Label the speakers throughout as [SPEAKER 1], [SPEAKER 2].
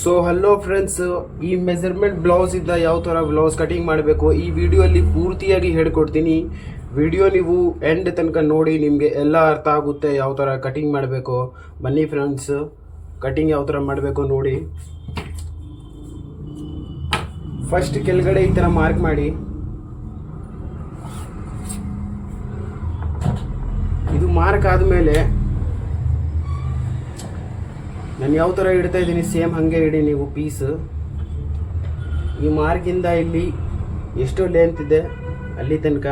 [SPEAKER 1] So hello friends, ಈ measurement blouse ಇದ್ದ ಯಾವ ಥರ ಬ್ಲೌಸ್ ಕಟಿಂಗ್ ಮಾಡಬೇಕು ಈ ವಿಡಿಯೋಲ್ಲಿ ಪೂರ್ತಿಯಾಗಿ ಹೇಳ್ಕೊಡ್ತೀನಿ. ವಿಡಿಯೋ ನೀವು ಎಂಡ್ ತನಕ ನೋಡಿ, ನಿಮಗೆ ಎಲ್ಲ ಅರ್ಥ ಆಗುತ್ತೆ ಯಾವ ಥರ ಕಟಿಂಗ್ ಮಾಡಬೇಕು. ಬನ್ನಿ ಫ್ರೆಂಡ್ಸ್, ಕಟಿಂಗ್ ಯಾವ ಥರ ಮಾಡಬೇಕು ನೋಡಿ. ಫಸ್ಟ್ ಕೆಳಗಡೆ ಈ ಥರ ಮಾರ್ಕ್ ಮಾಡಿ. ಇದು ಮಾರ್ಕ್ ಆದಮೇಲೆ ನಾನು ಯಾವ ಥರ ಇಡ್ತಾ ಇದ್ದೀನಿ ಸೇಮ್ ಹಾಗೆ ಇಡಿ ನೀವು ಪೀಸ್. ಈ ಮಾರ್ಕಿಂದ ಇಲ್ಲಿ ಎಷ್ಟು ಲೆಂತ್ ಇದೆ ಅಲ್ಲಿ ತನಕ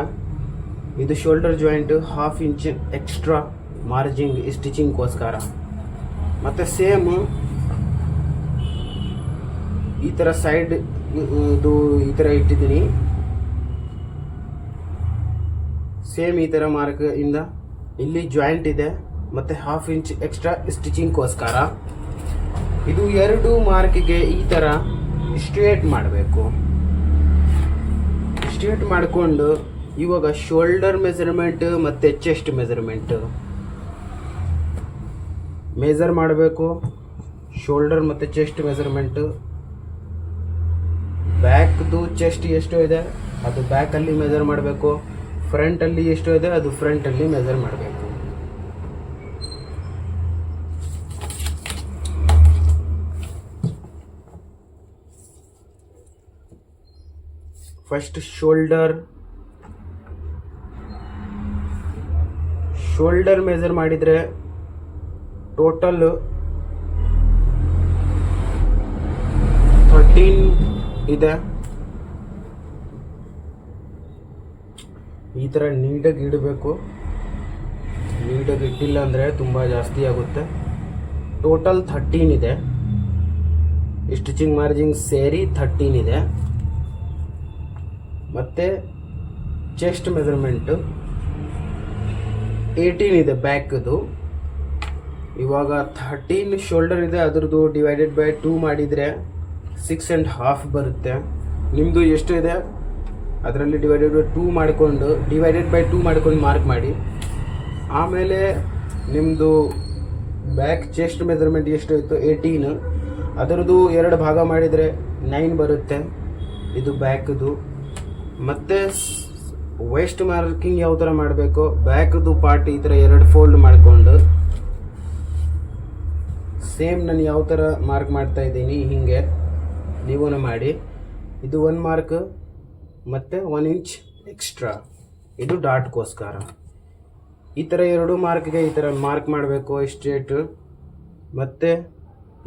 [SPEAKER 1] ಇದು shoulder joint 1/2 inch extra Marjing ಸ್ಟಿಚಿಂಗ್ಗೋಸ್ಕರ. ಮತ್ತು ಸೇಮ್ ಈ ಥರ ಸೈಡ್ ಇದು ಈ ಥರ ಇಟ್ಟಿದ್ದೀನಿ. ಸೇಮ್ ಈ ಥರ ಮಾರ್ಕ್ ಇಂದ ಇಲ್ಲಿ ಜಾಯಿಂಟ್ ಇದೆ ಮತ್ತು 1/2 ಇಂಚ್ ಎಕ್ಸ್ಟ್ರಾ ಸ್ಟಿಚಿಂಗ್ಗೋಸ್ಕರ. ಇದು ಎರಡು ಮಾರ್ಕಿಗೆ ಈ ಥರ ಸ್ಟ್ರೇಟ್ ಮಾಡಬೇಕು. ಸ್ಟ್ರೇಟ್ ಮಾಡಿಕೊಂಡು ಇವಾಗ ಶೋಲ್ಡರ್ ಮೆಜರ್ಮೆಂಟ್ ಮತ್ತು ಚೆಸ್ಟ್ ಮೆಜರ್ಮೆಂಟ್ ಮೇಜರ್ ಮಾಡಬೇಕು. ಶೋಲ್ಡರ್ ಮತ್ತು ಚೆಸ್ಟ್ ಮೆಜರ್ಮೆಂಟ್, ಬ್ಯಾಕ್ದು ಚೆಸ್ಟ್ ಎಷ್ಟು ಇದೆ ಅದು ಬ್ಯಾಕಲ್ಲಿ ಮೆಜರ್ ಮಾಡಬೇಕು. ಫ್ರಂಟಲ್ಲಿ ಎಷ್ಟು ಇದೆ ಅದು ಫ್ರಂಟಲ್ಲಿ ಮೆಜರ್ ಮಾಡಬೇಕು. ಫಸ್ಟ್ ಶೋಲ್ಡರ್ ಮೆಜರ್ ಮಾಡಿದರೆ ಟೋಟಲ್ 13 ಇದೆ. ಈ ಥರ ನೀಟಾಗಿ ಇಡಬೇಕು. ನೀಟಾಗಿ ಇಟ್ಟಿಲ್ಲ ಅಂದರೆ ತುಂಬ ಜಾಸ್ತಿ ಆಗುತ್ತೆ. ಟೋಟಲ್ 13 ಇದೆ. ಸ್ಟಿಚಿಂಗ್ ಮಾರ್ಜಿನ್ ಸೇರಿ 13 ಇದೆ. ಮತ್ತು ಚೆಸ್ಟ್ ಮೆಜರ್ಮೆಂಟು 18 ಇದೆ ಬ್ಯಾಕ್ದು. ಇವಾಗ 13 ಶೋಲ್ಡರ್ ಇದೆ, ಅದ್ರದ್ದು ಡಿವೈಡೆಡ್ ಬೈ 2 ಮಾಡಿದರೆ 6.5 ಬರುತ್ತೆ. ನಿಮ್ಮದು ಎಷ್ಟು ಇದೆ ಅದರಲ್ಲಿ ಡಿವೈಡೆಡ್ ಬೈ 2 ಮಾಡಿಕೊಂಡು ಮಾರ್ಕ್ ಮಾಡಿ. ಆಮೇಲೆ ನಿಮ್ಮದು ಬ್ಯಾಕ್ ಚೆಸ್ಟ್ ಮೆಜರ್ಮೆಂಟ್ ಎಷ್ಟು ಇತ್ತು 18, ಅದರದ್ದು 2 ಭಾಗ ಮಾಡಿದರೆ 9 ಬರುತ್ತೆ. ಇದು ಬ್ಯಾಕ್ದು. ಮತ್ತು ವೇಸ್ಟ್ ಮಾರ್ಕಿಂಗ್ ಯಾವ ಥರ ಮಾಡಬೇಕು, ಬ್ಯಾಕ್ದು ಪಾರ್ಟ್ ಈ ಥರ 2 ಫೋಲ್ಡ್ ಮಾಡಿಕೊಂಡು ಸೇಮ್ ನಾನು ಯಾವ ಥರ ಮಾರ್ಕ್ ಮಾಡ್ತಾ ಇದ್ದೀನಿ ಹೀಗೆ ನೀವೂ ಮಾಡಿ. ಇದು 1 ಮಾರ್ಕ್ ಮತ್ತು 1 ಇಂಚ್ ಎಕ್ಸ್ಟ್ರಾ, ಇದು ಡಾಟ್ಗೋಸ್ಕರ. ಈ ಥರ 2 ಮಾರ್ಕ್ಗೆ ಈ ಥರ ಮಾರ್ಕ್ ಮಾಡಬೇಕು ಸ್ಟ್ರೇಟ್. ಮತ್ತು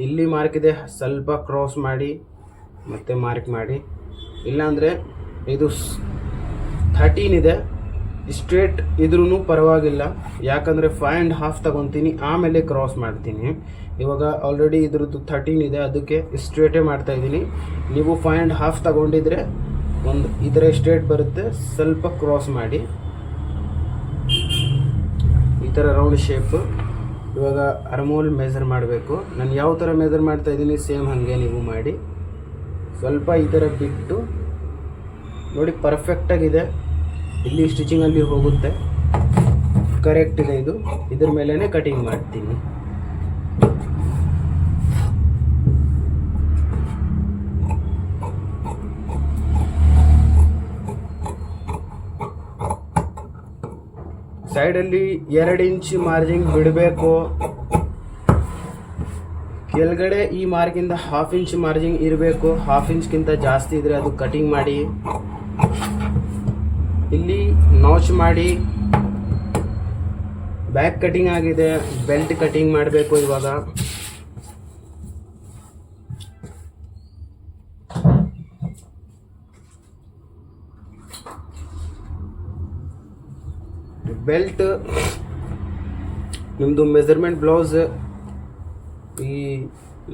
[SPEAKER 1] ಇಲ್ಲಿ ಮಾರ್ಕ್ ಇದೆ ಸ್ವಲ್ಪ ಕ್ರಾಸ್ ಮಾಡಿ ಮತ್ತು ಮಾರ್ಕ್ ಮಾಡಿ. ಇಲ್ಲಾಂದರೆ ಇದು 13 ಇದೆ ಸ್ಟ್ರೇಟ್ ಇದ್ರೂ ಪರವಾಗಿಲ್ಲ, ಯಾಕಂದರೆ 5.5 ತಗೊತೀನಿ ಆಮೇಲೆ ಕ್ರಾಸ್ ಮಾಡ್ತೀನಿ. ಇವಾಗ ಆಲ್ರೆಡಿ ಇದ್ರದ್ದು 13 ಇದೆ, ಅದಕ್ಕೆ ಸ್ಟ್ರೇಟೇ ಮಾಡ್ತಾಯಿದ್ದೀನಿ. ನೀವು 5.5 ತಗೊಂಡಿದ್ರೆ ಒಂದು ಈ ಥರ ಸ್ಟ್ರೇಟ್ ಬರುತ್ತೆ, ಸ್ವಲ್ಪ ಕ್ರಾಸ್ ಮಾಡಿ ಈ ಥರ ರೌಂಡ್ ಶೇಪ್. ಇವಾಗ ಅರ್ಮೋಲ್ ಮೆಜರ್ ಮಾಡಬೇಕು. ನಾನು ಯಾವ ಥರ ಮೆಜರ್ ಮಾಡ್ತಾಯಿದ್ದೀನಿ ಸೇಮ್ ಹಾಗೆ ನೀವು ಮಾಡಿ. ಸ್ವಲ್ಪ ಈ ಥರ ಬಿಟ್ಟು ನೋಡಿ, ಪರ್ಫೆಕ್ಟಾಗಿದೆ. ಇಲ್ಲಿ ಸ್ಟಿಚಿಂಗಲ್ಲಿ ಹೋಗುತ್ತೆ, ಕರೆಕ್ಟ್ ಇದೆ. ಇದು ಇದ್ರ ಮೇಲೇ ಕಟಿಂಗ್ ಮಾಡ್ತೀನಿ. ಸೈಡಲ್ಲಿ 2 ಇಂಚ್ ಮಾರ್ಜಿನ್ ಬಿಡಬೇಕು. ಕೆಳಗಡೆ ಈ ಮಾರ್ಕಿಂದ 1/2 ಇಂಚ್ ಮಾರ್ಜಿನ್ ಇರಬೇಕು. 1/2 ಇಂಚ್ಗಿಂತ ಜಾಸ್ತಿ ಇದ್ದರೆ ಅದು ಕಟಿಂಗ್ ಮಾಡಿ. ಇಲ್ಲಿ ನಾಚ್ ಮಾಡಿ. ಬ್ಯಾಕ್ ಕಟಿಂಗ್ ಆಗಿದೆ, ಬೆಲ್ಟ್ ಕಟಿಂಗ್ ಮಾಡಬೇಕು. ಇವಾಗ ಬೆಲ್ಟ್ ನಿಮ್ಮದು ಮೆಜರ್ಮೆಂಟ್ ಬ್ಲೌಸ್ ಈ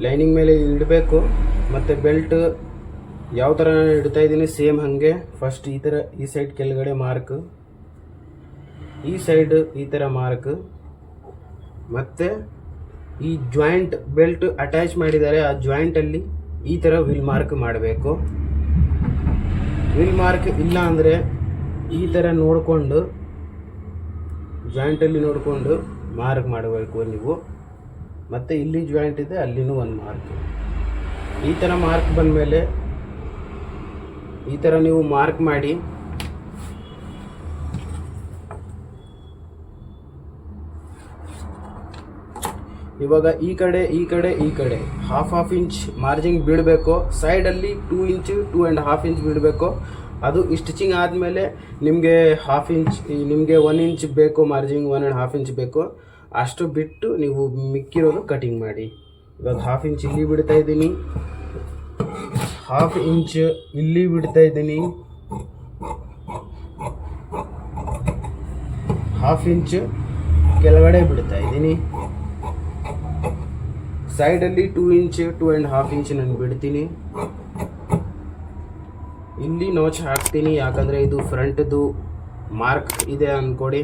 [SPEAKER 1] ಲೈನಿಂಗ್ ಮೇಲೆ ಇಡಬೇಕು. ಮತ್ತು ಬೆಲ್ಟ್ ಯಾವ ಥರ ನಾನು ಇಡ್ತಾ ಇದ್ದೀನಿ ಸೇಮ್ ಹಾಗೆ. ಫಸ್ಟ್ ಈ ಥರ ಈ ಸೈಡ್ ಕೆಳಗಡೆ ಮಾರ್ಕ್, ಈ ಸೈಡ್ ಈ ಥರ ಮಾರ್ಕ್. ಮತ್ತು ಈ ಜಾಯಿಂಟ್ ಬೆಲ್ಟ್ ಅಟ್ಯಾಚ್ ಮಾಡಿದ್ದಾರೆ, ಆ ಜಾಯಿಂಟಲ್ಲಿ ಈ ಥರ ವಿಲ್ ಮಾರ್ಕ್ ಮಾಡಬೇಕು. ವಿಲ್ ಮಾರ್ಕ್ ಇಲ್ಲ ಅಂದರೆ ಈ ಥರ ನೋಡಿಕೊಂಡು ಜಾಯಿಂಟಲ್ಲಿ ನೋಡಿಕೊಂಡು ಮಾರ್ಕ್ ಮಾಡಬೇಕು ನೀವು. ಮತ್ತು ಇಲ್ಲಿ ಜಾಯಿಂಟ್ ಇದೆ, ಅಲ್ಲಿನೂ ಒಂದು ಮಾರ್ಕ್. ಈ ಥರ ಮಾರ್ಕ್ ಬಂದಮೇಲೆ ಈ ಥರ ನೀವು ಮಾರ್ಕ್ ಮಾಡಿ ಇವಾಗ ಈ ಕಡೆ ಹಾಫ್ ಇಂಚ್ ಮಾರ್ಜಿಂಗ್ ಬಿಡಬೇಕು. ಸೈಡಲ್ಲಿ 2 ಇಂಚ್ 2.5 ಇಂಚ್ ಬಿಡಬೇಕು. ಅದು ಸ್ಟಿಚಿಂಗ್ ಆದಮೇಲೆ ನಿಮಗೆ ನಿಮಗೆ 1 ಇಂಚ್ ಬೇಕು ಮಾರ್ಜಿಂಗ್, 1.5 ಇಂಚ್ ಬೇಕು, ಅಷ್ಟು ಬಿಟ್ಟು ನೀವು ಮಿಕ್ಕಿರೋದು ಕಟಿಂಗ್ ಮಾಡಿ. ಇವಾಗ 1/2 ಇಂಚ್ ಇಲ್ಲಿ ಬಿಡ್ತಾ ಇದ್ದೀನಿ, 1/2 ಇಂಚ್ ಇಲ್ಲಿ ಬಿಡ್ತಾ ಇದ್ದೀನಿ, 1/2 ಇಂಚ್ ಕೆಳಗಡೆ ಬಿಡ್ತಾ ಇದ್ದೀನಿ. ಸೈಡಲ್ಲಿ 2 ಇಂಚ್ 2.5 ಇಂಚ್ ನಾನು ಬಿಡ್ತೀನಿ. ಇಲ್ಲಿ ನೋಚ್ ಹಾಕ್ತೀನಿ, ಯಾಕಂದರೆ ಇದು ಫ್ರಂಟ್ದು ಮಾರ್ಕ್ ಇದೆ ಅಂದ್ಕೊಡಿ.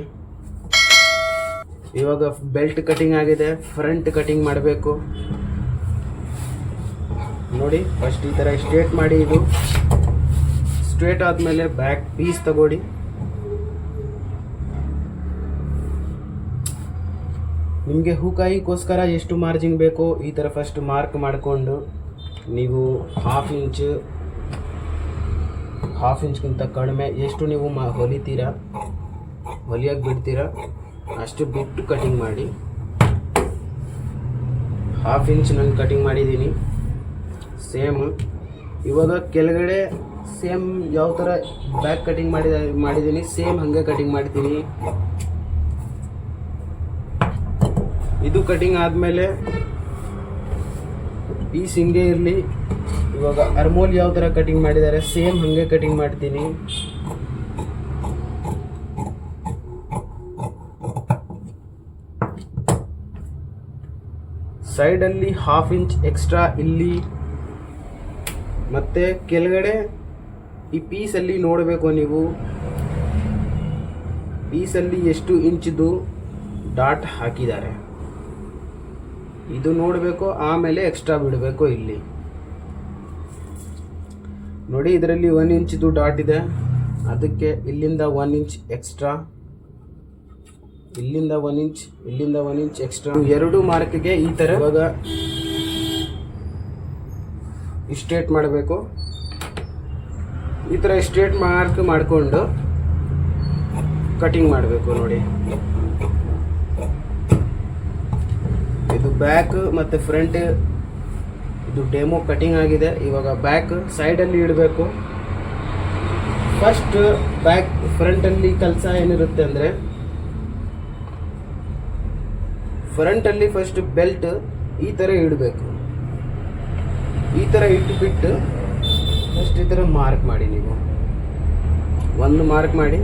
[SPEAKER 1] ಇವಾಗ ಬೆಲ್ಟ್ ಕಟಿಂಗ್ ಆಗಿದೆ, ಫ್ರಂಟ್ ಕಟಿಂಗ್ ಮಾಡಬೇಕು ನೋಡಿ. ಫಸ್ಟ್ ಈ ಥರ ಸ್ಟ್ರೇಟ್ ಮಾಡಿ, ಇದು ಸ್ಟ್ರೇಟ್ ಆದಮೇಲೆ ಬ್ಯಾಕ್ ಪೀಸ್ ತಗೊಳ್ಳಿ. ನಿಮಗೆ ಹೂಕಾಯಿಗೋಸ್ಕರ ಎಷ್ಟು ಮಾರ್ಜಿಂಗ್ ಬೇಕೋ ಈ ಥರ ಫಸ್ಟ್ ಮಾರ್ಕ್ ಮಾಡಿಕೊಂಡು ನೀವು 1/2 ಇಂಚ್ಗಿಂತ ಕಡಿಮೆ ಎಷ್ಟು ನೀವು ಹೊಲಿಯೋಕ್ಕೆ ಬಿಡ್ತೀರಾ ಅಷ್ಟು ಬಿಟ್ಟು ಕಟಿಂಗ್ ಮಾಡಿ. 1/2 ಇಂಚ್ ನಾನು ಕಟಿಂಗ್ ಮಾಡಿದ್ದೀನಿ ಸೇಮ್. ಇವಾಗ ಕೆಳಗಡೆ ಸೇಮ್ ಯಾವ ಥರ ಬ್ಯಾಕ್ ಕಟಿಂಗ್ ಮಾಡಿದ್ದೀನಿ ಸೇಮ್ ಹಾಗೆ ಕಟಿಂಗ್ ಮಾಡ್ತೀನಿ. ಇದು ಕಟಿಂಗ್ ಆದಮೇಲೆ ಪೀಸ್ ಹಿಂಗೆ ಇರಲಿ. ಇವಾಗ ಅರ್ಮೋಲ್ ಯಾವ ಥರ ಕಟಿಂಗ್ ಮಾಡಿದ್ದಾರೆ ಸೇಮ್ ಹಾಗೆ ಕಟಿಂಗ್ ಮಾಡ್ತೀನಿ. ಸೈಡಲ್ಲಿ 1/2 ಇಂಚ್ ಎಕ್ಸ್ಟ್ರಾ ಇಲ್ಲಿ, ಮತ್ತು ಕೆಳಗಡೆ ಈ ಪೀಸಲ್ಲಿ ನೋಡಬೇಕು ನೀವು, ಪೀಸಲ್ಲಿ ಎಷ್ಟು ಇಂಚಿದು ಡಾಟ್ ಹಾಕಿದ್ದಾರೆ ಇದು ನೋಡಬೇಕು. ಆಮೇಲೆ ಎಕ್ಸ್ಟ್ರಾ ಬಿಡಬೇಕು. ಇಲ್ಲಿ ನೋಡಿ, ಇದರಲ್ಲಿ 1 ಇಂಚಿದು ಡಾಟ್ ಇದೆ, ಅದಕ್ಕೆ ಇಲ್ಲಿಂದ 1 ಇಂಚ್ ಎಕ್ಸ್ಟ್ರಾ, ಇಲ್ಲಿಂದ 1 ಇಂಚ್, ಇಲ್ಲಿಂದ 1 ಇಂಚ್ ಎಕ್ಸ್ಟ್ರಾ. ಎರಡು ಮಾರ್ಕ್ಗೆ ಈ ಥರ ಇವಾಗ ಸ್ಟ್ರೇಟ್ ಮಾಡಬೇಕು. ಈ ಥರ ಸ್ಟ್ರೇಟ್ ಮಾರ್ಕ್ ಮಾಡಿಕೊಂಡು ಕಟಿಂಗ್ ಮಾಡಬೇಕು ನೋಡಿ. ಇದು ಬ್ಯಾಕ್ ಮತ್ತು ಫ್ರಂಟ್ ಇದು ಡೆಮೋ ಕಟಿಂಗ್ ಆಗಿದೆ. ಇವಾಗ ಬ್ಯಾಕ್ ಸೈಡಲ್ಲಿ ಇಡಬೇಕು. ಫಸ್ಟ್ ಬ್ಯಾಕ್ ಫ್ರಂಟಲ್ಲಿ ಕೆಲಸ ಏನಿರುತ್ತೆ ಅಂದರೆ, ಫ್ರಂಟಲ್ಲಿ ಫಸ್ಟ್ ಬೆಲ್ಟ್ ಈ ಥರ ಇಡಬೇಕು. ಈ ಥರ ಇಟ್ಬಿಟ್ಟು ಫಸ್ಟ್ ಈ ಥರ ಮಾರ್ಕ್ ಮಾಡಿ, ನೀವು ಒಂದು ಮಾರ್ಕ್ ಮಾಡಿ.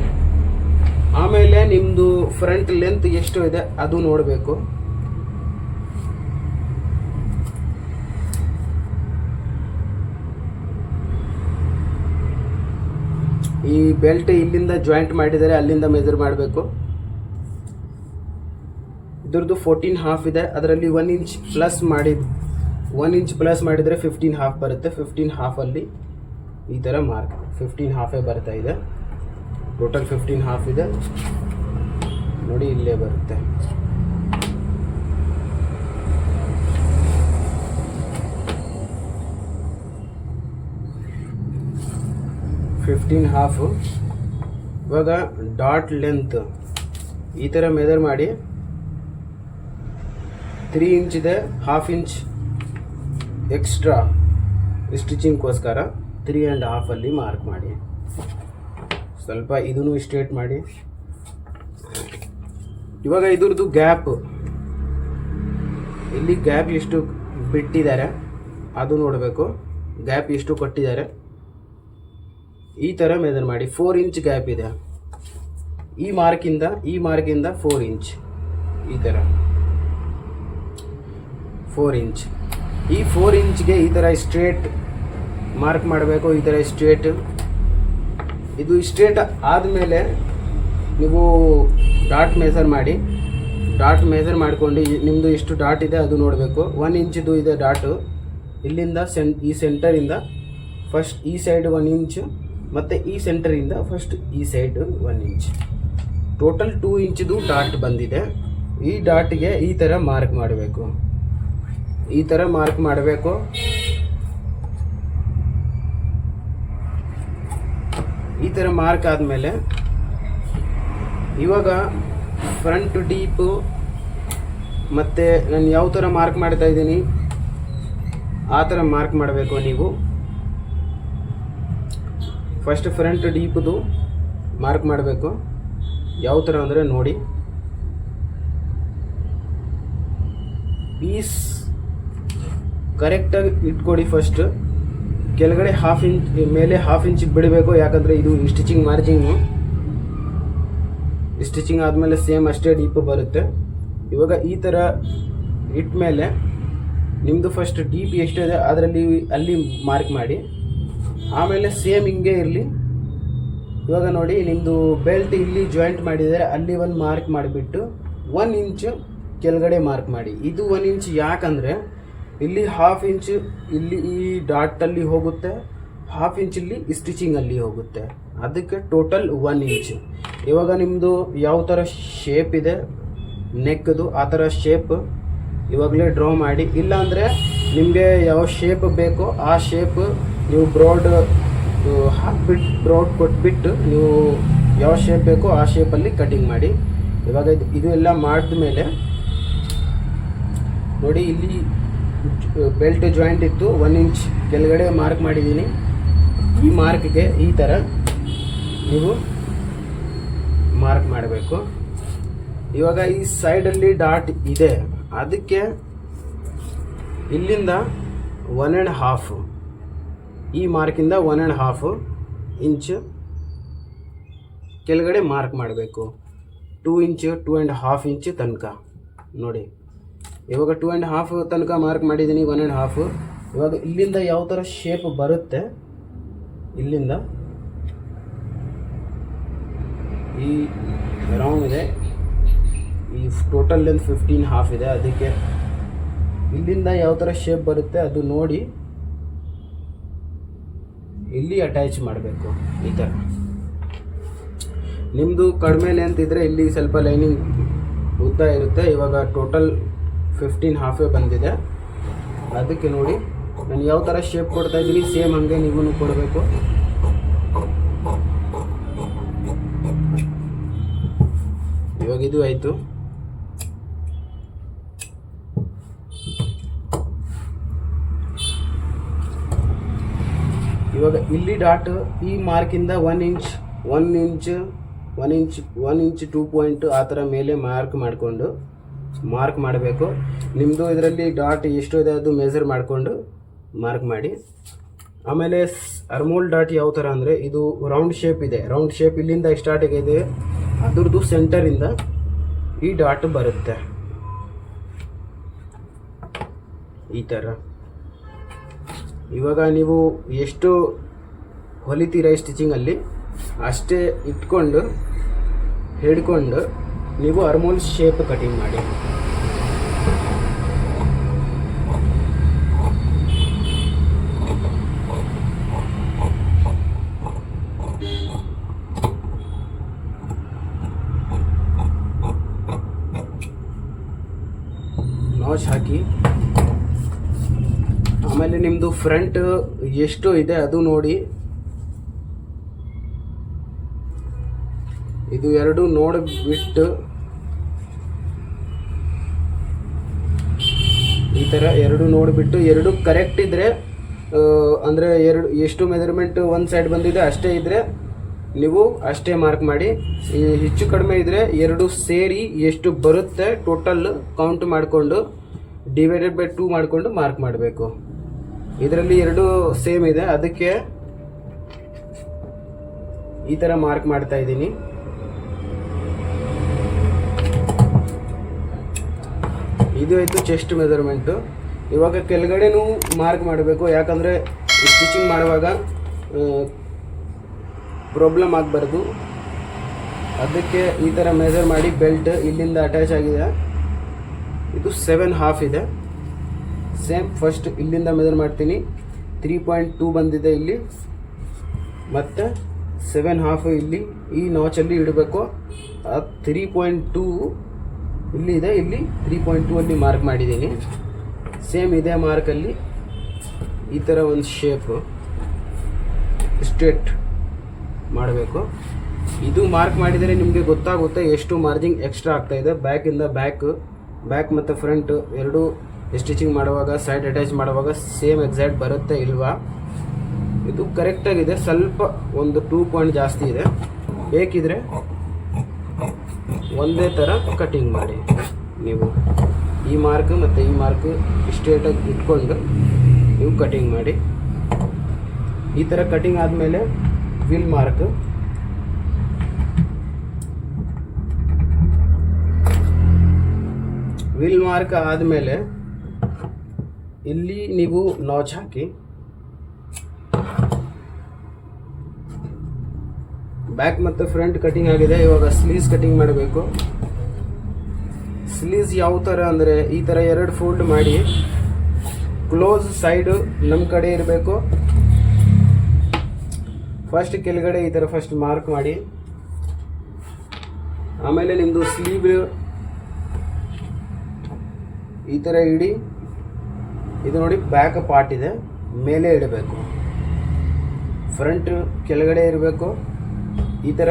[SPEAKER 1] ಆಮೇಲೆ ನಿಮ್ಮದು ಫ್ರಂಟ್ ಲೆಂತ್ ಎಷ್ಟು ಇದೆ ಅದು ನೋಡಬೇಕು. ಈ ಬೆಲ್ಟ್ ಇಲ್ಲಿಂದ ಜಾಯಿಂಟ್ ಮಾಡಿದರೆ ಅಲ್ಲಿಂದ ಮೆಜರ್ ಮಾಡಬೇಕು. ಇದ್ರದ್ದು 14.5 ಇದೆ, ಅದರಲ್ಲಿ 1 ಇಂಚ್ ಪ್ಲಸ್ ಮಾಡಿದರೆ 15.5 ಬರುತ್ತೆ. 15.5 ಈ ಥರ ಮಾರ್ಕ್ 15.5 ಬರ್ತಾ ಇದೆ. ಟೋಟಲ್ 15.5 ಇದೆ ನೋಡಿ, ಇಲ್ಲೇ ಬರುತ್ತೆ. ಇವಾಗ ಡಾಟ್ ಲೆಂತ್ ಈ ಥರ ಮೆಜರ್ ಮಾಡಿ. 3 ಇಂಚ್ ಇದೆ, 1/2 ಇಂಚ್ ಎಕ್ಸ್ಟ್ರಾ ಸ್ಟಿಚಿಂಗ್ಗೋಸ್ಕರ 3.5 ಮಾರ್ಕ್ ಮಾಡಿ. ಸ್ವಲ್ಪ ಇದನ್ನು ಸ್ಟ್ರೇಟ್ ಮಾಡಿ. ಇವಾಗ ಇದ್ರದ್ದು ಗ್ಯಾಪ್, ಇಲ್ಲಿ ಗ್ಯಾಪ್ ಎಷ್ಟು ಬಿಟ್ಟಿದ್ದಾರೆ ಅದು ನೋಡಬೇಕು. ಗ್ಯಾಪ್ ಎಷ್ಟು ಕೊಟ್ಟಿದ್ದಾರೆ ಈ ಥರ ಮೆಜರ್ ಮಾಡಿ. 4 ಇಂಚ್ ಗ್ಯಾಪ್ ಇದೆ, ಈ ಮಾರ್ಕಿಂದ 4 ಇಂಚ್, ಈ ಥರ 4 ಇಂಚ್. ಈ 4 ಇಂಚ್ಗೆ ಈ ಥರ ಸ್ಟ್ರೇಟ್ ಮಾರ್ಕ್ ಮಾಡಬೇಕು. ಈ ಥರ ಸ್ಟ್ರೇಟ್, ಇದು ಸ್ಟ್ರೇಟ್ ಆದಮೇಲೆ ನೀವು ಡಾಟ್ ಮೆಜರ್ ಮಾಡಿ. ಡಾಟ್ ಮೆಜರ್ ಮಾಡ್ಕೊಂಡು ನಿಮ್ಮದು ಎಷ್ಟು ಡಾಟ್ ಇದೆ ಅದು ನೋಡಬೇಕು. 1 ಇಂಚಿದು ಇದೆ ಡಾಟು. ಇಲ್ಲಿಂದ ಈ ಸೆಂಟರಿಂದ ಫಸ್ಟ್ ಈ ಸೈಡ್ 1 ಇಂಚ್, ಮತ್ತು ಈ ಸೆಂಟರಿಂದ ಫಸ್ಟ್ ಈ ಸೈಡ್ 1 ಇಂಚ್. ಟೋಟಲ್ 2 ಇಂಚಿದು ಡಾಟ್ ಬಂದಿದೆ. ಈ ಡಾಟ್ಗೆ ಈ ಥರ ಮಾರ್ಕ್ ಮಾಡಬೇಕು. ಈ ಥರ ಮಾರ್ಕ್ ಮಾಡಬೇಕು. ಥರ ಮಾರ್ಕ್ ಆದಮೇಲೆ ಇವಾಗ ಫ್ರಂಟ್ ಡೀಪು ಮತ್ತು ನಾನು ಯಾವ ಥರ ಮಾರ್ಕ್ ಮಾಡ್ತಾ ಇದ್ದೀನಿ ಆ ಥರ ಮಾರ್ಕ್ ಮಾಡಬೇಕು ನೀವು. ಫಸ್ಟ್ ಫ್ರಂಟ್ ಡೀಪ್ದು ಮಾರ್ಕ್ ಮಾಡಬೇಕು. ಯಾವ ಥರ ಅಂದರೆ ನೋಡಿ, ಪೀಸ್ ಕರೆಕ್ಟಾಗಿ ಇಟ್ಕೊಡಿ. ಫಸ್ಟ್ ಕೆಳಗಡೆ ಹಾಫ್ ಇಂಚ್ ಮೇಲೆ ಹಾಫ್ ಇಂಚ್ ಬಿಡಬೇಕು, ಯಾಕಂದರೆ ಇದು ಸ್ಟಿಚಿಂಗ್ ಮಾರ್ಜಿಂಗು. ಸ್ಟಿಚಿಂಗ್ ಆದಮೇಲೆ ಸೇಮ್ ಅಷ್ಟೇ ಡೀಪ್ ಬರುತ್ತೆ. ಇವಾಗ ಈ ಥರ ಇಟ್ಮೇಲೆ ನಿಮ್ಮದು ಫಸ್ಟ್ ಡೀಪ್ ಎಷ್ಟಿದೆ ಅದರಲ್ಲಿ ಅಲ್ಲಿ ಮಾರ್ಕ್ ಮಾಡಿ, ಆಮೇಲೆ ಸೇಮ್ ಹಿಂಗೆ ಇರಲಿ. ಇವಾಗ ನೋಡಿ, ನಿಮ್ಮದು ಬೆಲ್ಟ್ ಇಲ್ಲಿ ಜಾಯಿಂಟ್ ಮಾಡಿದರೆ ಅಲ್ಲಿ ಒಂದು ಮಾರ್ಕ್ ಮಾಡಿಬಿಟ್ಟು 1 ಇಂಚು ಕೆಳಗಡೆ ಮಾರ್ಕ್ ಮಾಡಿ. ಇದು 1 ಇಂಚ್ ಯಾಕಂದರೆ ಇಲ್ಲಿ ಹಾಫ್ ಇಂಚು ಇಲ್ಲಿ ಈ ಡಾಟಲ್ಲಿ ಹೋಗುತ್ತೆ, ಹಾಫ್ ಇಂಚಲ್ಲಿ ಸ್ಟಿಚಿಂಗಲ್ಲಿ ಹೋಗುತ್ತೆ, ಅದಕ್ಕೆ ಟೋಟಲ್ 1 ಇಂಚು. ಇವಾಗ ನಿಮ್ಮದು ಯಾವ ಥರ ಶೇಪ್ ಇದೆ ನೆಕ್ದು ಆ ಥರ ಶೇಪ್ ಇವಾಗಲೇ ಡ್ರಾ ಮಾಡಿ. ಇಲ್ಲಾಂದರೆ ನಿಮಗೆ ಯಾವ ಶೇಪ್ ಬೇಕೋ ಆ ಶೇಪ್ ನೀವು ಬ್ರಾಡ್ ಹಾಕ್ಬಿಟ್ಟು ಬ್ರಾಡ್ ಕೊಟ್ಬಿಟ್ಟು ನೀವು ಯಾವ ಶೇಪ್ ಬೇಕೋ ಆ ಶೇಪಲ್ಲಿ ಕಟಿಂಗ್ ಮಾಡಿ. ಇವಾಗ ಇದು ಎಲ್ಲ ಮಾಡಿದ್ಮೇಲೆ ನೋಡಿ, ಇಲ್ಲಿ ಬೆಲ್ಟ್ ಜಾಯಿಂಟ್ ಇತ್ತು, 1 ಇಂಚ್ ಕೆಳಗಡೆ ಮಾರ್ಕ್ ಮಾಡಿದ್ದೀನಿ. ಈ ಮಾರ್ಕ್ಗೆ ಈ ಥರ ನೀವು ಮಾರ್ಕ್ ಮಾಡಬೇಕು. ಇವಾಗ ಈ ಸೈಡಲ್ಲಿ ಡಾಟ್ ಇದೆ, ಅದಕ್ಕೆ ಇಲ್ಲಿಂದ 1.5 ಈ ಮಾರ್ಕಿಂದ 1.5 ಇಂಚ್ ಕೆಳಗಡೆ ಮಾರ್ಕ್ ಮಾಡಬೇಕು. 2 ಇಂಚ್ 2.5 ಇಂಚ್ ತನಕ ನೋಡಿ. ಇವಾಗ 2.5 ತನಕ ಮಾರ್ಕ್ ಮಾಡಿದ್ದೀನಿ, 1.5. ಇವಾಗ ಇಲ್ಲಿಂದ ಯಾವ ಥರ ಶೇಪ್ ಬರುತ್ತೆ, ಇಲ್ಲಿಂದ ಈ ರೌಂಡ್ ಇದೆ, ಈ ಟೋಟಲ್ ಲೆಂತ್ 15.5 ಇದೆ, ಅದಕ್ಕೆ ಇಲ್ಲಿಂದ ಯಾವ ಥರ ಶೇಪ್ ಬರುತ್ತೆ ಅದು ನೋಡಿ ಇಲ್ಲಿ ಅಟ್ಯಾಚ್ ಮಾಡಬೇಕು. ಈ ಥರ ನಿಮ್ಮದು ಕಡಿಮೆ ಲೆಂತ್ ಇದ್ದರೆ ಇಲ್ಲಿ ಸ್ವಲ್ಪ ಲೈನಿಂಗ್ ಉದ್ದ ಇರುತ್ತೆ. ಇವಾಗ ಟೋಟಲ್ 15.5 ಬಂದಿದೆ, ಅದಕ್ಕೆ ನೋಡಿ ನಾನು ಯಾವ ಥರ ಶೇಪ್ ಕೊಡ್ತಾ ಇದ್ದೀನಿ ಸೇಮ್ ಹಾಗೆ ನೀವು ಕೊಡಬೇಕು. ಇವಾಗ ಇದು ಆಯಿತು. ಇವಾಗ ಇಲ್ಲಿ ಡಾಟ್ ಈ ಮಾರ್ಕಿಂದ 1 ಇಂಚ್ 2 ಪಾಯಿಂಟ್ ಆ ಥರ ಮೇಲೆ ಮಾರ್ಕ್ ಮಾಡಿಕೊಂಡು ಮಾರ್ಕ್ ಮಾಡಬೇಕು. ನಿಮ್ಮದು ಇದರಲ್ಲಿ ಡಾಟ್ ಎಷ್ಟು ಇದೆ ಅದು ಮೆಜರ್ ಮಾಡಿಕೊಂಡು ಮಾರ್ಕ್ ಮಾಡಿ. ಆಮೇಲೆ ಅರ್ಮೋಲ್ ಡಾಟ್ ಯಾವ ಥರ ಅಂದರೆ ಇದು ರೌಂಡ್ ಶೇಪ್ ಇದೆ, ರೌಂಡ್ ಶೇಪ್ ಇಲ್ಲಿಂದ ಸ್ಟಾರ್ಟ್ ಆಗಿದೆ, ಅದ್ರದ್ದು ಸೆಂಟರಿಂದ ಈ ಡಾಟ್ ಬರುತ್ತೆ ಈ ಥರ. ಇವಾಗ ನೀವು ಎಷ್ಟು ಹೊಲಿತೀರ ಸ್ಟಿಚಿಂಗಲ್ಲಿ ಅಷ್ಟೇ ಇಟ್ಕೊಂಡು ಹಿಡ್ಕೊಂಡು ನೀವು ಅರ್ಮೋಲ್ ಶೇಪ್ ಕಟಿಂಗ್ ಮಾಡಿ. ನಾಚ್ ಹಾಕಿ ಆಮೇಲೆ ನಿಮ್ಮದು ಫ್ರಂಟ್ ಎಷ್ಟು ಇದೆ ಅದು ನೋಡಿ. ಇದು ಎರಡು ನೋಡಿಬಿಟ್ಟು ಈ ಥರ ಎರಡು ನೋಡಿಬಿಟ್ಟು ಎರಡು ಕರೆಕ್ಟ್ ಇದ್ದರೆ ಅಂದರೆ ಎಷ್ಟು ಮೆಜರ್ಮೆಂಟ್ ಒಂದು ಸೈಡ್ ಬಂದಿದೆ ಅಷ್ಟೇ ಇದ್ದರೆ ನೀವು ಅಷ್ಟೇ ಮಾರ್ಕ್ ಮಾಡಿ. ಹೆಚ್ಚು ಕಡಿಮೆ ಇದ್ದರೆ ಎರಡು ಸೇರಿ ಎಷ್ಟು ಬರುತ್ತೆ ಟೋಟಲ್ ಕೌಂಟ್ ಮಾಡಿಕೊಂಡು ಡಿವೈಡೆಡ್ ಬೈ 2 ಮಾಡಿಕೊಂಡು ಮಾರ್ಕ್ ಮಾಡಬೇಕು. ಇದರಲ್ಲಿ ಎರಡು ಸೇಮ್ ಇದೆ, ಅದಕ್ಕೆ ಈ ಥರ ಮಾರ್ಕ್ ಮಾಡ್ತಾ ಇದ್ದೀನಿ. ಇದು ಆಯಿತು ಚೆಸ್ಟ್ ಮೆಜರ್ಮೆಂಟು. ಇವಾಗ ಕೆಳಗಡೆನೂ ಮಾರ್ಕ್ ಮಾಡಬೇಕು, ಯಾಕಂದರೆ ಸ್ಟಿಚಿಂಗ್ ಮಾಡುವಾಗ ಪ್ರಾಬ್ಲಮ್ ಆಗಬಾರ್ದು. ಅದಕ್ಕೆ ಈ ಥರ ಮೆಜರ್ ಮಾಡಿ. ಬೆಲ್ಟ್ ಇಲ್ಲಿಂದ ಅಟ್ಯಾಚ್ ಆಗಿದೆ, ಇದು 7.5 ಇದೆ. ಸೇಮ್ ಫಸ್ಟ್ ಇಲ್ಲಿಂದ ಮೆಜರ್ ಮಾಡ್ತೀನಿ, 3.2 ಬಂದಿದೆ ಇಲ್ಲಿ, ಮತ್ತು 7.5 ಇಲ್ಲಿ ಈ ನಾಚಲ್ಲಿ ಇಡಬೇಕು. 3.2 ಇಲ್ಲಿ ಇದೆ, ಇಲ್ಲಿ 3.2 ಅಲ್ಲಿ ಮಾರ್ಕ್ ಮಾಡಿದ್ದೀನಿ. ಸೇಮ್ ಇದೇ ಮಾರ್ಕಲ್ಲಿ ಈ ಥರ ಒಂದು ಶೇಪ್ ಸ್ಟ್ರೇಟ್ ಮಾಡಬೇಕು. ಇದು ಮಾರ್ಕ್ ಮಾಡಿದರೆ ನಿಮಗೆ ಗೊತ್ತಾಗುತ್ತೆ ಎಷ್ಟು ಮಾರ್ಜಿನ್ ಎಕ್ಸ್ಟ್ರಾ ಆಗ್ತಾ ಇದೆ. ಬ್ಯಾಕಿಂದ ಬ್ಯಾಕ್ ಮತ್ತು ಫ್ರಂಟ್ ಎರಡೂ ಸ್ಟಿಚಿಂಗ್ ಮಾಡುವಾಗ, ಸೈಡ್ ಅಟ್ಯಾಚ್ ಮಾಡುವಾಗ ಸೇಮ್ ಎಕ್ಸಾಕ್ಟ್ ಬರುತ್ತೆ ಇಲ್ವಾ. ಇದು ಕರೆಕ್ಟಾಗಿದೆ, ಸ್ವಲ್ಪ ಒಂದು 2 ಪಾಯಿಂಟ್ ಜಾಸ್ತಿ ಇದೆ. ಬೇಕಿದ್ರೆ ಒಂದೇ ಥರ ಕಟಿಂಗ್ ಮಾಡಿ. ನೀವು ಈ ಮಾರ್ಕ್ ಮತ್ತು ಈ ಮಾರ್ಕ್ ಸ್ಟ್ರೇಟಾಗಿ ಇಟ್ಕೊಂಡು ನೀವು ಕಟಿಂಗ್ ಮಾಡಿ. ಈ ಥರ ಕಟಿಂಗ್ ಆದಮೇಲೆ ವಿಲ್ ಮಾರ್ಕ್ ಆದಮೇಲೆ ಇಲ್ಲಿ ನೀವು ನಾಚ್ ಹಾಕಿ. ಬ್ಯಾಕ್ ಮತ್ತು ಫ್ರಂಟ್ ಕಟಿಂಗ್ ಆಗಿದೆ. ಇವಾಗ ಸ್ಲೀವ್ಸ್ ಕಟಿಂಗ್ ಮಾಡಬೇಕು. ಸ್ಲೀವ್ಸ್ ಯಾವ ಥರ ಅಂದರೆ ಈ ಥರ 2 ಫೋಲ್ಡ್ ಮಾಡಿ, ಕ್ಲೋಸ್ ಸೈಡು ನಮ್ಮ ಕಡೆ ಇರಬೇಕು. ಫಸ್ಟ್ ಕೆಳಗಡೆ ಈ ಥರ ಫಸ್ಟ್ ಮಾರ್ಕ್ ಮಾಡಿ. ಆಮೇಲೆ ನಿಮ್ಮದು ಸ್ಲೀವ್ ಈ ಥರ ಇಡಿ. ಇದು ನೋಡಿ ಬ್ಯಾಕ್ ಪಾರ್ಟ್ ಇದೆ, ಮೇಲೆ ಇಡಬೇಕು. ಫ್ರಂಟ್ ಕೆಳಗಡೆ ಇರಬೇಕು. ಈ ಥರ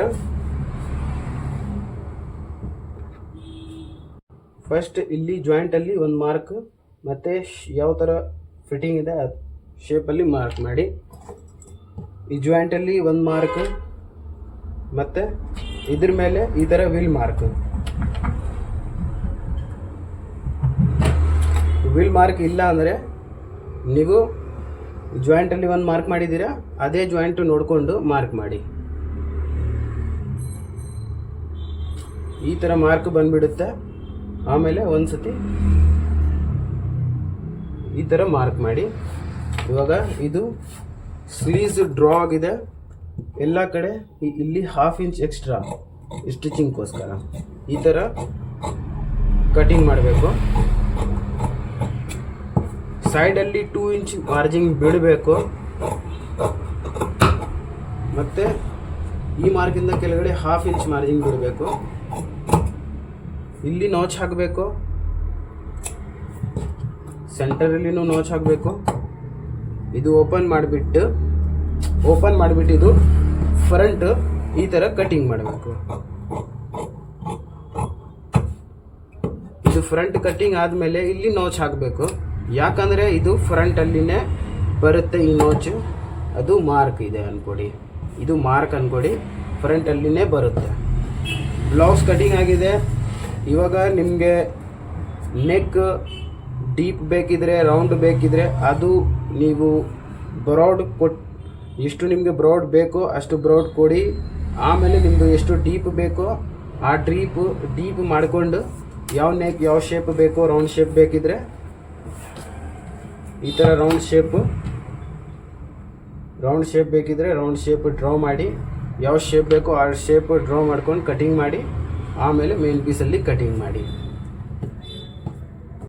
[SPEAKER 1] ಫಸ್ಟ್ ಇಲ್ಲಿ ಜಾಯಿಂಟಲ್ಲಿ ಒಂದು ಮಾರ್ಕ್, ಮತ್ತು ಯಾವ ಥರ ಫಿಟ್ಟಿಂಗ್ ಇದೆ ಅದು ಶೇಪಲ್ಲಿ ಮಾರ್ಕ್ ಮಾಡಿ. ಈ ಜಾಯಿಂಟಲ್ಲಿ ಒಂದು ಮಾರ್ಕ್, ಮತ್ತು ಇದ್ರ ಮೇಲೆ ಈ ಥರ ವಿಲ್ ಮಾರ್ಕ್ ಇಲ್ಲ ಅಂದರೆ ನೀವು ಜಾಯಿಂಟಲ್ಲಿ ಒಂದು ಮಾರ್ಕ್ ಮಾಡಿದ್ದೀರಾ, ಅದೇ ಜಾಯಿಂಟು ನೋಡಿಕೊಂಡು ಮಾರ್ಕ್ ಮಾಡಿ. ಈ ಥರ ಮಾರ್ಕ್ ಬಂದುಬಿಡುತ್ತೆ. ಆಮೇಲೆ ಒಂದು ಸತಿ ಈ ಥರ ಮಾರ್ಕ್ ಮಾಡಿ. ಇವಾಗ ಇದು ಸ್ಲೀವ್ಸ್ ಡ್ರಾ ಆಗಿದೆ ಎಲ್ಲ ಕಡೆ. ಇಲ್ಲಿ 1/2 ಇಂಚ್ ಎಕ್ಸ್ಟ್ರಾ ಸ್ಟಿಚಿಂಗ್ಗೋಸ್ಕರ ಈ ಥರ ಕಟಿಂಗ್ ಮಾಡಬೇಕು. ಸೈಡಲ್ಲಿ 2 ಇಂಚ್ ಮಾರ್ಜಿನ್ ಬಿಡಬೇಕು. ಮತ್ತು ಈ ಮಾರ್ಕಿಂದ ಕೆಳಗಡೆ 1/2 ಇಂಚ್ ಮಾರ್ಜಿನ್ ಬಿಡಬೇಕು. ಇಲ್ಲಿ ನಾಚ್ ಹಾಕಬೇಕು, ಸೆಂಟರಲ್ಲಿನೂ ನಾಚ್ ಹಾಕಬೇಕು. ಇದು ಓಪನ್ ಮಾಡಿಬಿಟ್ಟು ಇದು ಫ್ರಂಟ್ ಈ ಥರ ಕಟಿಂಗ್ ಮಾಡಬೇಕು. ಇದು ಫ್ರಂಟ್ ಕಟಿಂಗ್ ಆದಮೇಲೆ ಇಲ್ಲಿ ನಾಚ್ ಹಾಕಬೇಕು. ಯಾಕಂದರೆ ಇದು ಫ್ರಂಟಲ್ಲಿನೇ ಬರುತ್ತೆ ಈ ನಾಚು. ಅದು ಮಾರ್ಕ್ ಇದೆ ಅಂದ್ಕೊಡಿ, ಇದು ಮಾರ್ಕ್ ಅಂದ್ಕೊಡಿ, ಫ್ರಂಟಲ್ಲಿನೇ ಬರುತ್ತೆ. ಬ್ಲೌಸ್ ಕಟಿಂಗ್ ಆಗಿದೆ. ಇವಾಗ ನಿಮಗೆ ನೆಕ್ ಡೀಪ್ ಬೇಕಿದ್ರೆ, ರೌಂಡ್ ಬೇಕಿದ್ರೆ ಅದು ನೀವು ಬ್ರಾಡ್ ಎಷ್ಟು ನಿಮಗೆ ಬ್ರಾಡ್ ಬೇಕೋ ಅಷ್ಟು ಬ್ರಾಡ್ ಕೊಡಿ. ಆಮೇಲೆ ನಿಮ್ಮದು ಎಷ್ಟು ಡೀಪ್ ಬೇಕೋ ಆ ಡೀಪ್ ಮಾಡಿಕೊಂಡು ಯಾವ ನೆಕ್ ಯಾವ ಶೇಪ್ ಬೇಕೋ, ರೌಂಡ್ ಶೇಪ್ ಬೇಕಿದ್ರೆ ಈ ಥರ ರೌಂಡ್ ಶೇಪ್ ಬೇಕಿದ್ರೆ ರೌಂಡ್ ಶೇಪ್ ಡ್ರಾ ಮಾಡಿ. ಯಾವ ಶೇಪ್ ಬೇಕೋ ಆ ಶೇಪ್ ಡ್ರಾ ಮಾಡ್ಕೊಂಡು ಕಟಿಂಗ್ ಮಾಡಿ. ಆಮೇಲೆ ಮೇನ್ ಪೀಸಲ್ಲಿ ಕಟಿಂಗ್ ಮಾಡಿ.